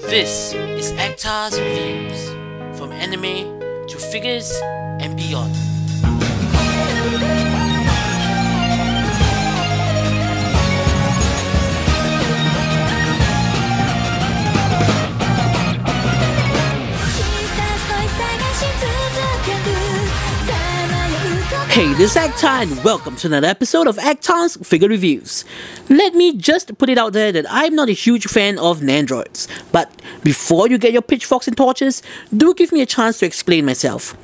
This is Actar's Reviews, from anime to figures and beyond. Hey, this is Actar and welcome to another episode of Actar's Figure Reviews. Let me just put it out there that I'm not a huge fan of Nandroids, but before you get your pitchforks and torches, do give me a chance to explain myself.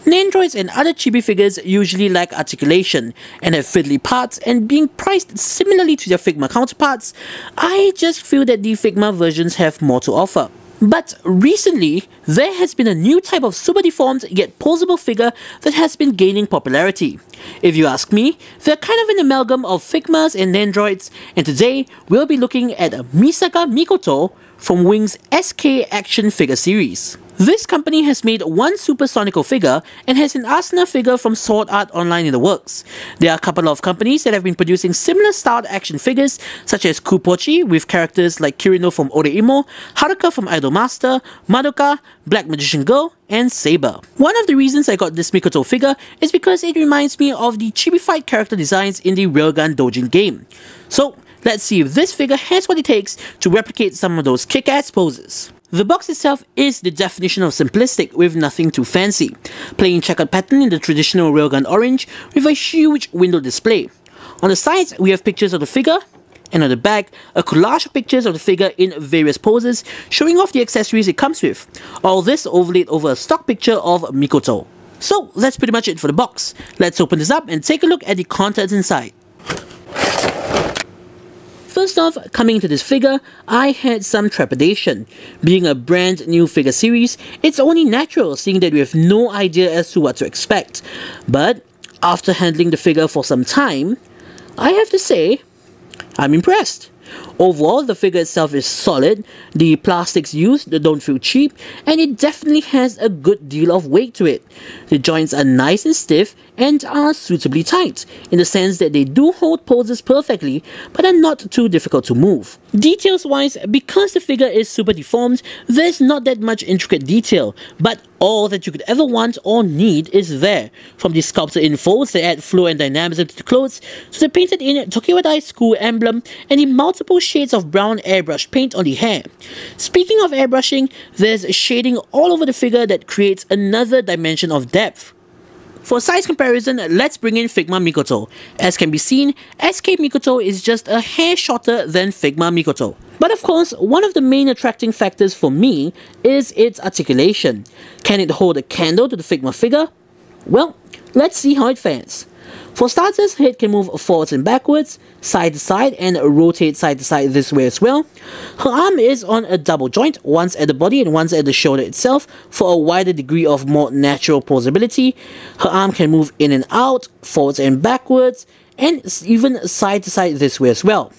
Nandroids and other chibi figures usually lack articulation and have fiddly parts, and being priced similarly to their Figma counterparts, I just feel that the Figma versions have more to offer. But recently, there has been a new type of super deformed yet posable figure that has been gaining popularity. If you ask me, they're kind of an amalgam of Figmas and Nandroids, and today we'll be looking at Misaka Mikoto from Wing's SK Action figure series. This company has made one supersonical figure and has an Asuna figure from Sword Art Online in the works. There are a couple of companies that have been producing similar styled action figures, such as Kupochi with characters like Kirino from Oreimo, Haruka from Idol Master, Madoka, Black Magician Girl, and Saber. One of the reasons I got this Mikoto figure is because it reminds me of the chibified character designs in the Railgun Doujin game. So let's see if this figure has what it takes to replicate some of those kick-ass poses. The box itself is the definition of simplistic with nothing too fancy. Plain checkered pattern in the traditional railgun orange with a huge window display. On the sides we have pictures of the figure, and on the back a collage of pictures of the figure in various poses showing off the accessories it comes with. All this overlaid over a stock picture of Mikoto. So that's pretty much it for the box. Let's open this up and take a look at the contents inside. First off, coming into this figure, I had some trepidation. Being a brand new figure series, it's only natural seeing that we have no idea as to what to expect. But after handling the figure for some time, I have to say, I'm impressed. Overall, the figure itself is solid, the plastics used don't feel cheap, and it definitely has a good deal of weight to it. The joints are nice and stiff and are suitably tight, in the sense that they do hold poses perfectly, but are not too difficult to move. Details wise, because the figure is super deformed, there's not that much intricate detail, but all that you could ever want or need is there. From the sculpted in folds that add flow and dynamism to the clothes, to the painted in Tokyo Dai School emblem, and the multiple shades of brown airbrush paint on the hair. Speaking of airbrushing, there's shading all over the figure that creates another dimension of depth. For size comparison, let's bring in Figma Mikoto. As can be seen, SK Mikoto is just a hair shorter than Figma Mikoto. But of course, one of the main attracting factors for me is its articulation. Can it hold a candle to the Figma figure? Well, let's see how it fares. For starters, head can move forwards and backwards, side to side, and rotate side to side this way as well. Her arm is on a double joint, once at the body and once at the shoulder itself, for a wider degree of more natural posability. Her arm can move in and out, forwards and backwards, and even side to side this way as well.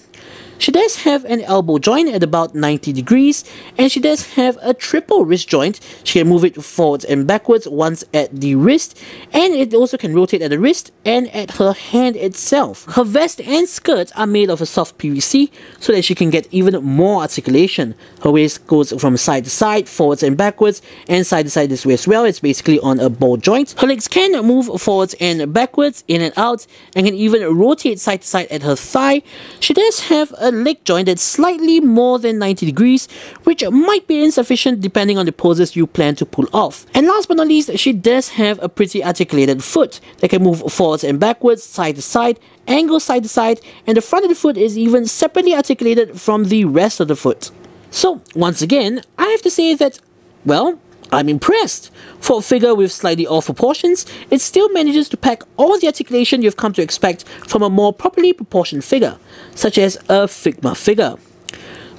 She does have an elbow joint at about 90 degrees, and she does have a triple wrist joint. She can move it forwards and backwards once at the wrist, and it also can rotate at the wrist and at her hand itself. Her vest and skirt are made of a soft PVC so that she can get even more articulation. Her waist goes from side to side, forwards and backwards, and side to side this way as well. It's basically on a ball joint. Her legs can move forwards and backwards, in and out, and can even rotate side to side at her thigh. She does have a leg joint that's slightly more than 90 degrees, which might be insufficient depending on the poses you plan to pull off. And last but not least, she does have a pretty articulated foot that can move forwards and backwards, side to side, angle side to side, and the front of the foot is even separately articulated from the rest of the foot. So once again, I have to say that, well, I'm impressed. For a figure with slightly off proportions, it still manages to pack all the articulation you've come to expect from a more properly proportioned figure, such as a Figma figure.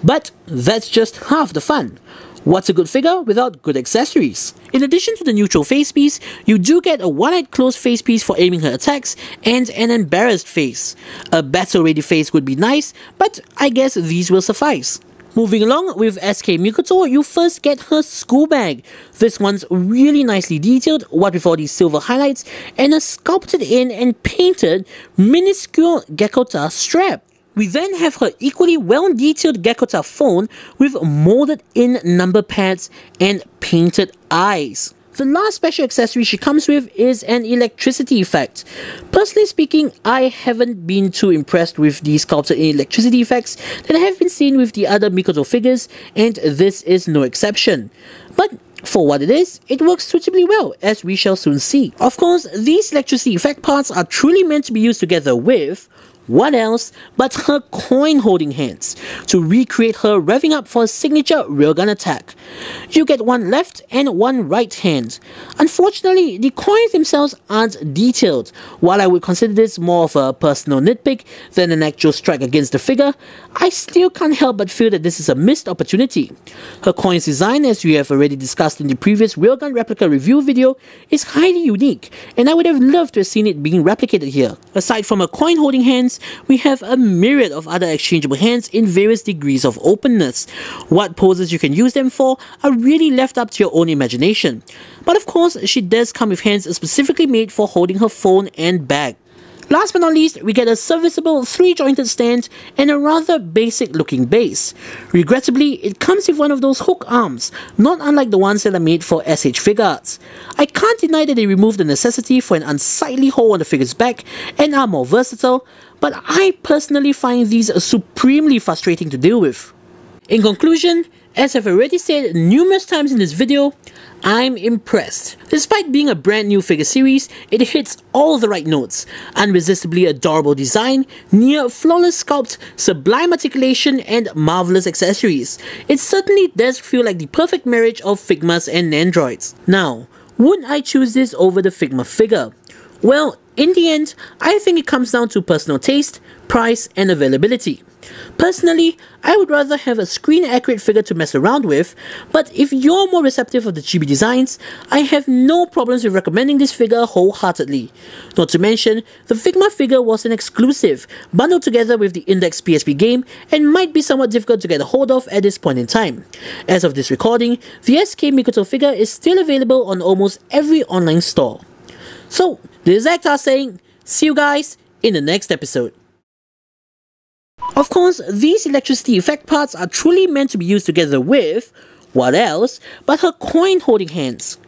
But that's just half the fun. What's a good figure without good accessories? In addition to the neutral face piece, you do get a one-eyed closed face piece for aiming her attacks and an embarrassed face. A battle-ready face would be nice, but I guess these will suffice. Moving along with SK Mikoto, you first get her school bag. This one's really nicely detailed, what with all these silver highlights, and a sculpted in and painted minuscule Gekota strap. We then have her equally well-detailed Gekota phone with molded-in number pads and painted eyes. The last special accessory she comes with is an electricity effect. Personally speaking, I haven't been too impressed with the sculpted electricity effects that have been seen with the other Mikoto figures, and this is no exception. But for what it is, it works suitably well, as we shall soon see. Of course, these electricity effect parts are truly meant to be used together with what else but her coin-holding hands to recreate her revving up for a signature railgun attack. You get one left and one right hand. Unfortunately, the coins themselves aren't detailed. While I would consider this more of a personal nitpick than an actual strike against the figure, I still can't help but feel that this is a missed opportunity. Her coins design, as we have already discussed in the previous railgun replica review video, is highly unique, and I would have loved to have seen it being replicated here. Aside from her coin-holding hands, we have a myriad of other exchangeable hands in various degrees of openness. What poses you can use them for are really left up to your own imagination. But of course, she does come with hands specifically made for holding her phone and bag. Last but not least, we get a serviceable 3-jointed stand and a rather basic looking base. Regrettably, it comes with one of those hook arms, not unlike the ones that are made for SH Figuarts. I can't deny that they remove the necessity for an unsightly hole on the figure's back and are more versatile, but I personally find these supremely frustrating to deal with. In conclusion, as I've already said numerous times in this video, I'm impressed. Despite being a brand new figure series, it hits all the right notes. Unresistably adorable design, near flawless sculpt, sublime articulation, and marvelous accessories. It certainly does feel like the perfect marriage of Figmas and Nandroids. Now, would I choose this over the Figma figure? Well, in the end, I think it comes down to personal taste, price, and availability. Personally, I would rather have a screen-accurate figure to mess around with, but if you're more receptive of the chibi designs, I have no problems with recommending this figure wholeheartedly. Not to mention, the Figma figure was an exclusive, bundled together with the Index PSP game, and might be somewhat difficult to get a hold of at this point in time. As of this recording, the SK Mikoto figure is still available on almost every online store. So, this is Actar saying, see you guys in the next episode. Of course, these electricity effect parts are truly meant to be used together with what else but her coin-holding hands.